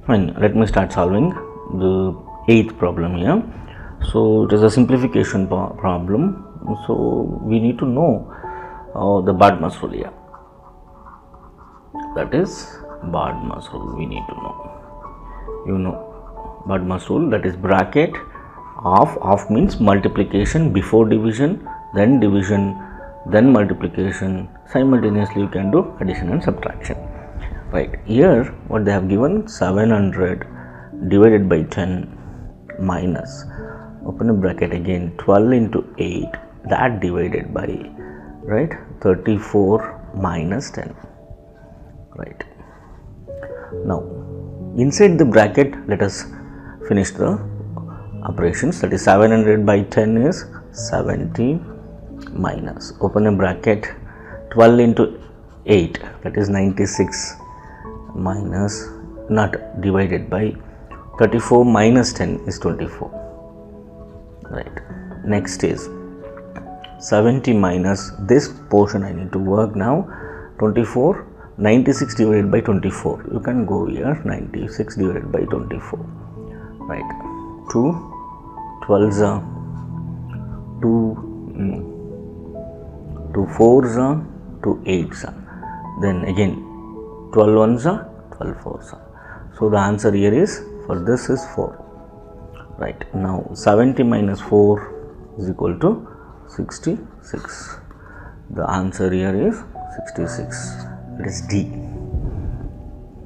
And let me start solving the 8th problem here. So it is a simplification problem. So we need to know the BODMAS rule here. That is BODMAS rule we need to know. You know BODMAS rule, that is bracket of means multiplication before division, then multiplication. Simultaneously you can do addition and subtraction. Right, here what they have given, 700 divided by 10 minus, open a bracket again, 12 into 8, that divided by, right, 34 minus 10. Right, now inside the bracket let us finish the operations. That is 700 by 10 is 70 minus, open a bracket, 12 into 8, that is 96 minus, not divided by, 34 minus 10 is 24. Right, next is 70 minus this portion I need to work now, 24, 96 divided by 24, you can go here, 96 divided by 24. Right, 2 12s are 2 4s are 2 8s are, then again 12 ones are 12 4s are. So the answer here is, for this is 4. Right, now 70 minus 4 is equal to 66. The answer here is 66. It is D.